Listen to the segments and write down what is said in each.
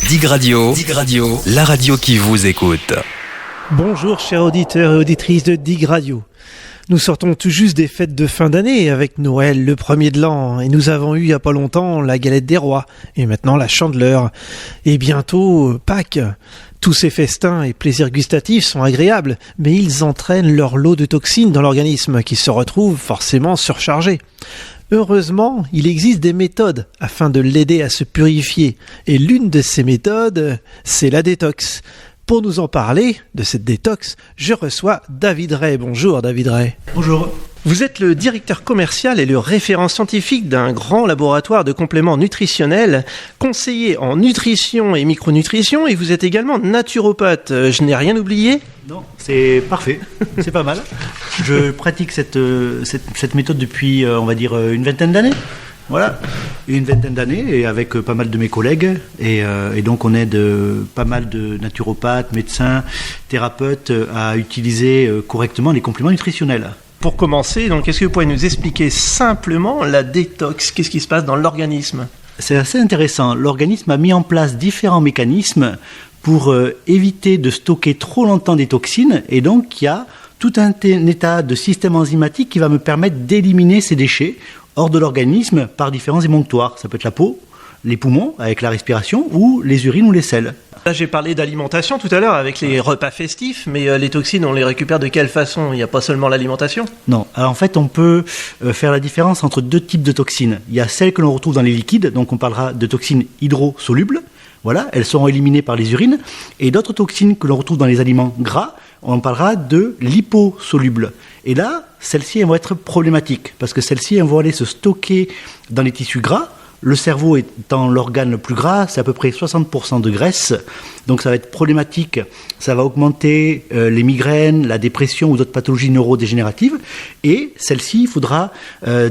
Dig Radio, la radio qui vous écoute. Bonjour chers auditeurs et auditrices de Dig Radio. Nous sortons tout juste des fêtes de fin d'année avec Noël, le premier de l'an, et nous avons eu il n'y a pas longtemps la galette des rois, et maintenant la chandeleur, et bientôt Pâques. Tous ces festins et plaisirs gustatifs sont agréables, mais ils entraînent leur lot de toxines dans l'organisme qui se retrouve forcément surchargé. Heureusement, il existe des méthodes afin de l'aider à se purifier, et l'une de ces méthodes, c'est la détox. Pour nous en parler de cette détox, je reçois David Ray. Bonjour David Ray. Bonjour. Vous êtes le directeur commercial et le référent scientifique d'un grand laboratoire de compléments nutritionnels, conseiller en nutrition et micronutrition, et vous êtes également naturopathe. Je n'ai rien oublié ? Non, c'est parfait, c'est pas mal. Je pratique cette méthode depuis, on va dire, une vingtaine d'années. Voilà, une vingtaine d'années, et avec pas mal de mes collègues, et donc on aide pas mal de naturopathes, médecins, thérapeutes à utiliser correctement les compléments nutritionnels. Pour commencer, donc, est-ce que vous pouvez nous expliquer simplement la détox ? Qu'est-ce qui se passe dans l'organisme ? C'est assez intéressant. L'organisme a mis en place différents mécanismes pour éviter de stocker trop longtemps des toxines, et donc il y a tout un état de système enzymatique qui va me permettre d'éliminer ces déchets hors de l'organisme par différents émonctoires. Ça peut être la peau, les poumons avec la respiration, ou les urines ou les selles. Là, j'ai parlé d'alimentation tout à l'heure avec les repas festifs, mais les toxines, on les récupère de quelle façon ? Il n'y a pas seulement l'alimentation ? Non, alors en fait, on peut faire la différence entre deux types de toxines. Il y a celles que l'on retrouve dans les liquides, donc on parlera de toxines hydrosolubles. Voilà, elles seront éliminées par les urines. Et d'autres toxines que l'on retrouve dans les aliments gras, on parlera de liposolubles. Et là, celles-ci elles vont être problématiques, parce que celles-ci elles vont aller se stocker dans les tissus gras. Le cerveau étant l'organe le plus gras, c'est à peu près 60% de graisse, donc ça va être problématique. Ça va augmenter les migraines, la dépression ou d'autres pathologies neurodégénératives. Et celles-ci, il faudra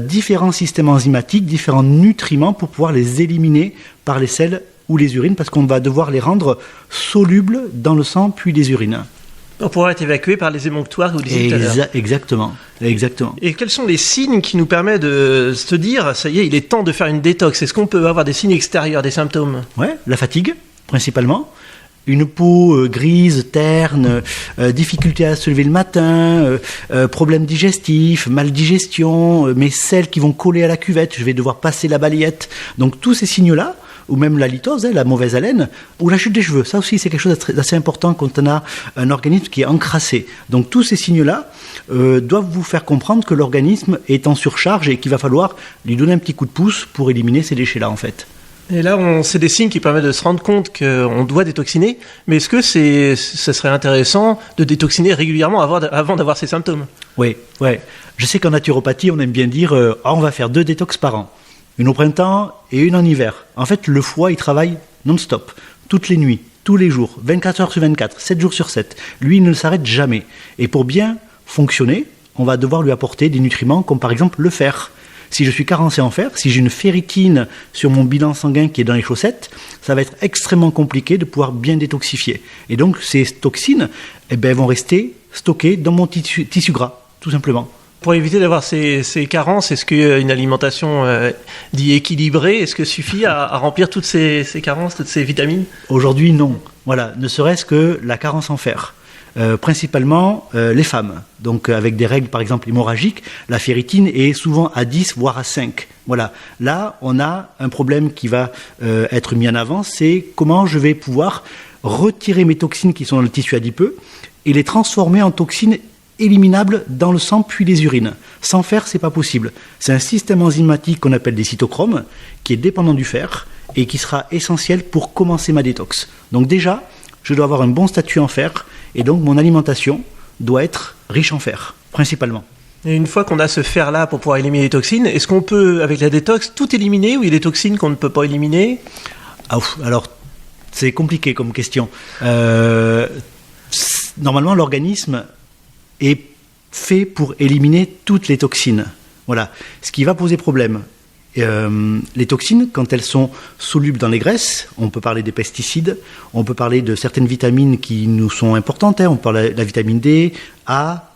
différents systèmes enzymatiques, différents nutriments pour pouvoir les éliminer par les selles ou les urines, parce qu'on va devoir les rendre solubles dans le sang puis les urines. On pourra être évacué par les émonctoires ou les Exactement. Et quels sont les signes qui nous permettent de se dire, ça y est, il est temps de faire une détox ? Est-ce qu'on peut avoir des signes extérieurs, des symptômes ? Ouais, la fatigue, principalement. Une peau grise, terne, difficulté à se lever le matin, problèmes digestifs, maldigestion, mes selles qui vont coller à la cuvette, je vais devoir passer la balayette. Donc tous ces signes-là, ou même la litose, la mauvaise haleine, ou la chute des cheveux. Ça aussi, c'est quelque chose d'assez important quand on a un organisme qui est encrassé. Donc tous ces signes-là doivent vous faire comprendre que l'organisme est en surcharge et qu'il va falloir lui donner un petit coup de pouce pour éliminer ces déchets-là, en fait. Et là, c'est des signes qui permettent de se rendre compte qu'on doit détoxiner. Mais est-ce que ça serait intéressant de détoxiner régulièrement avant d'avoir ces symptômes ? Oui. Je sais qu'en naturopathie, on aime bien dire on va faire 2 détox par an. Une au printemps et une en hiver. En fait, le foie, il travaille non-stop, toutes les nuits, tous les jours, 24 heures sur 24, 7 jours sur 7. Lui, il ne s'arrête jamais. Et pour bien fonctionner, on va devoir lui apporter des nutriments comme par exemple le fer. Si je suis carencé en fer, si j'ai une ferritine sur mon bilan sanguin qui est dans les chaussettes, ça va être extrêmement compliqué de pouvoir bien détoxifier. Et donc, ces toxines vont rester stockées dans mon tissu gras, tout simplement. Pour éviter d'avoir ces carences, est-ce qu'une alimentation dite équilibrée, est-ce que suffit à remplir toutes ces carences, toutes ces vitamines ? Aujourd'hui, non. Voilà, ne serait-ce que la carence en fer. Principalement les femmes. Donc avec des règles par exemple hémorragiques, la ferritine est souvent à 10 voire à 5. Voilà. Là, on a un problème qui va être mis en avant, c'est comment je vais pouvoir retirer mes toxines qui sont dans le tissu adipeux et les transformer en toxines éliminables dans le sang puis les urines. Sans fer, c'est pas possible. C'est un système enzymatique qu'on appelle des cytochromes qui est dépendant du fer et qui sera essentiel pour commencer ma détox. Donc déjà, je dois avoir un bon statut en fer et donc mon alimentation doit être riche en fer, principalement. Et une fois qu'on a ce fer-là pour pouvoir éliminer les toxines, est-ce qu'on peut, avec la détox, tout éliminer ou il y a des toxines qu'on ne peut pas éliminer ? Alors, c'est compliqué comme question. Normalement, l'organisme est fait pour éliminer toutes les toxines. Voilà. Ce qui va poser problème. Les toxines, quand elles sont solubles dans les graisses, on peut parler des pesticides, on peut parler de certaines vitamines qui nous sont importantes, on parle de la vitamine D, A,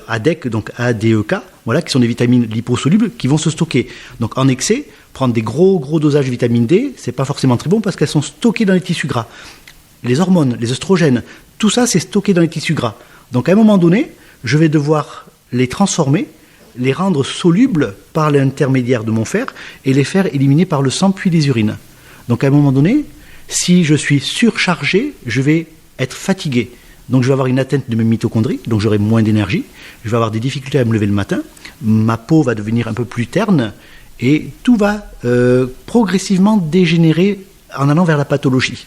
ADEC, donc ADEK, voilà, qui sont des vitamines liposolubles qui vont se stocker. Donc en excès, Prendre des gros dosages de vitamine D, c'est pas forcément très bon parce qu'elles sont stockées dans les tissus gras. Les hormones, les œstrogènes, tout ça c'est stocké dans les tissus gras. Donc à un moment donné, je vais devoir les transformer, les rendre solubles par l'intermédiaire de mon fer et les faire éliminer par le sang puis les urines. Donc à un moment donné, si je suis surchargé, je vais être fatigué. Donc je vais avoir une atteinte de mes mitochondries, donc j'aurai moins d'énergie, je vais avoir des difficultés à me lever le matin, ma peau va devenir un peu plus terne et tout va progressivement dégénérer en allant vers la pathologie.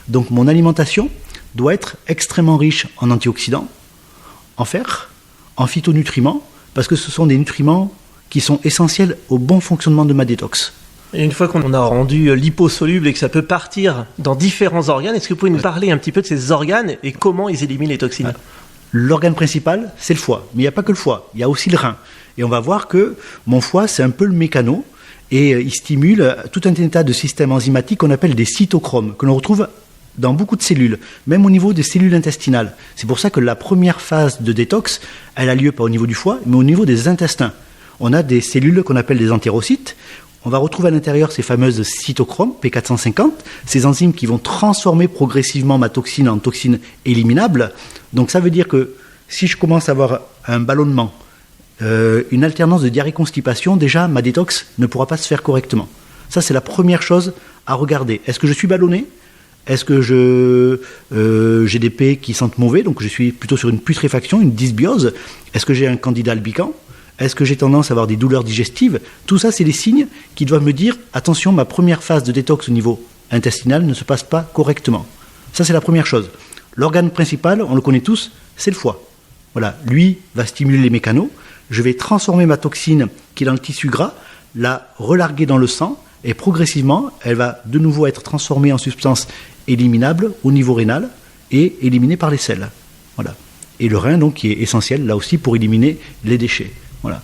Donc mon alimentation doit être extrêmement riche en antioxydants, en fer, en phytonutriments, parce que ce sont des nutriments qui sont essentiels au bon fonctionnement de ma détox. Et une fois qu'on a rendu liposoluble et que ça peut partir dans différents organes, est-ce que vous pouvez nous parler un petit peu de ces organes et comment ils éliminent les toxines ? L'organe principal, c'est le foie. Mais il n'y a pas que le foie, il y a aussi le rein. Et on va voir que mon foie, c'est un peu le mécano et il stimule tout un tas de systèmes enzymatiques qu'on appelle des cytochromes, que l'on retrouve dans beaucoup de cellules, même au niveau des cellules intestinales. C'est pour ça que la première phase de détox, elle a lieu pas au niveau du foie, mais au niveau des intestins. On a des cellules qu'on appelle des entérocytes. On va retrouver à l'intérieur ces fameuses cytochromes, P450, ces enzymes qui vont transformer progressivement ma toxine en toxine éliminable. Donc ça veut dire que si je commence à avoir un ballonnement, une alternance de diarrhée-constipation, déjà ma détox ne pourra pas se faire correctement. Ça c'est la première chose à regarder. Est-ce que je suis ballonné ? Est-ce que j'ai des P qui sentent mauvais, donc je suis plutôt sur une putréfaction, une dysbiose ? Est-ce que j'ai un candida albicans ? Est-ce que j'ai tendance à avoir des douleurs digestives ? Tout ça, c'est des signes qui doivent me dire « Attention, ma première phase de détox au niveau intestinal ne se passe pas correctement. » Ça, c'est la première chose. L'organe principal, on le connaît tous, c'est le foie. Voilà, lui va stimuler les mécanos. Je vais transformer ma toxine qui est dans le tissu gras, la relarguer dans le sang, et progressivement, elle va de nouveau être transformée en substance éliminable au niveau rénal et éliminée par les selles. Voilà. Et le rein, donc, qui est essentiel, là aussi, pour éliminer les déchets. Voilà.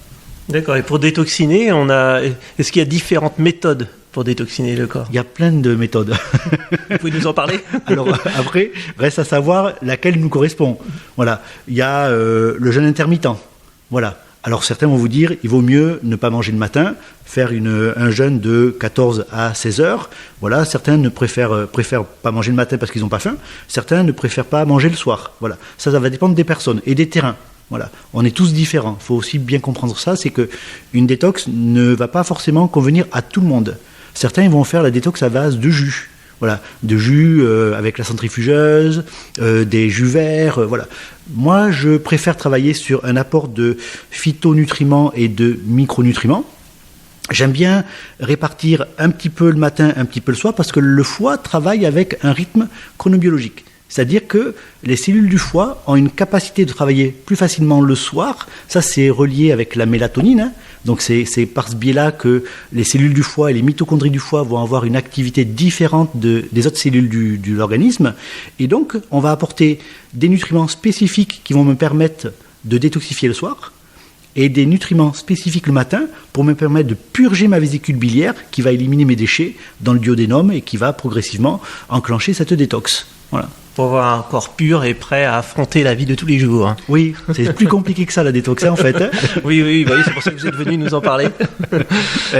D'accord. Et pour détoxiner, est-ce qu'il y a différentes méthodes pour détoxiner le corps ? Il y a plein de méthodes. Vous pouvez nous en parler ? Alors après, reste à savoir laquelle nous correspond. Voilà. Il y a le jeûne intermittent. Voilà. Alors certains vont vous dire, il vaut mieux ne pas manger le matin, faire un jeûne de 14 à 16 heures. Voilà, certains ne préfèrent pas manger le matin parce qu'ils n'ont pas faim. Certains ne préfèrent pas manger le soir. Voilà, ça va dépendre des personnes et des terrains. Voilà, on est tous différents. Il faut aussi bien comprendre ça, c'est que une détox ne va pas forcément convenir à tout le monde. Certains ils vont faire la détox à base de jus. Voilà, de jus avec la centrifugeuse, des jus verts, voilà. Moi, je préfère travailler sur un apport de phytonutriments et de micronutriments. J'aime bien répartir un petit peu le matin, un petit peu le soir, parce que le foie travaille avec un rythme chronobiologique. C'est-à-dire que les cellules du foie ont une capacité de travailler plus facilement le soir. Ça, c'est relié avec la mélatonine. Hein. Donc, c'est par ce biais-là que les cellules du foie et les mitochondries du foie vont avoir une activité différente des autres cellules de l'organisme. Et donc, on va apporter des nutriments spécifiques qui vont me permettre de détoxifier le soir et des nutriments spécifiques le matin pour me permettre de purger ma vésicule biliaire qui va éliminer mes déchets dans le duodénum et qui va progressivement enclencher cette détox. Voilà. Pour avoir un corps pur et prêt à affronter la vie de tous les jours. Hein. Oui, c'est plus compliqué que ça la détox en fait. Hein. Oui, c'est pour ça que vous êtes venu nous en parler.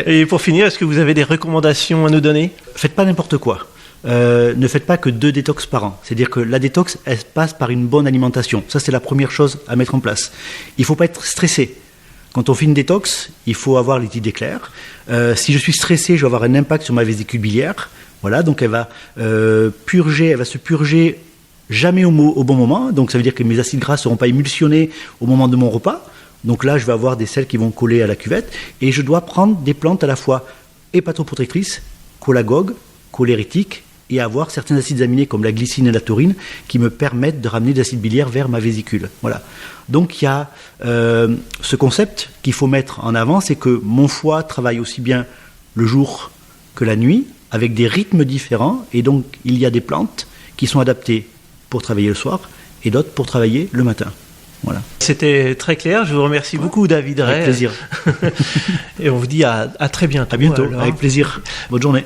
Et pour finir, est-ce que vous avez des recommandations à nous donner ? Faites pas n'importe quoi. Ne faites pas que 2 détox par an. C'est-à-dire que la détox, elle passe par une bonne alimentation. Ça, c'est la première chose à mettre en place. Il ne faut pas être stressé. Quand on fait une détox, il faut avoir les idées claires. Si je suis stressé, je vais avoir un impact sur ma vésicule biliaire. Voilà, donc elle va se purger jamais au bon moment. Donc ça veut dire que mes acides gras ne seront pas émulsionnés au moment de mon repas. Donc là, je vais avoir des selles qui vont coller à la cuvette. Et je dois prendre des plantes à la fois hépatoprotectrices, cholagogues, cholérétiques, et avoir certains acides aminés comme la glycine et la taurine qui me permettent de ramener de l'acide biliaire vers ma vésicule. Voilà. Donc il y a ce concept qu'il faut mettre en avant, c'est que mon foie travaille aussi bien le jour que la nuit, avec des rythmes différents, et donc il y a des plantes qui sont adaptées pour travailler le soir et d'autres pour travailler le matin. Voilà. C'était très clair, je vous remercie beaucoup David Ray. Avec plaisir. Et on vous dit à très bientôt. À bientôt, alors. Avec plaisir. Bonne journée.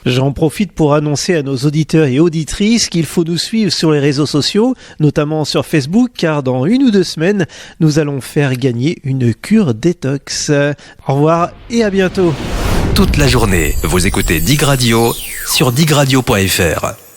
J'en profite pour annoncer à nos auditeurs et auditrices qu'il faut nous suivre sur les réseaux sociaux, notamment sur Facebook, car dans 1 ou 2 semaines, nous allons faire gagner une cure détox. Au revoir et à bientôt. toute la journée. Vous écoutez Dig Radio sur digradio.fr.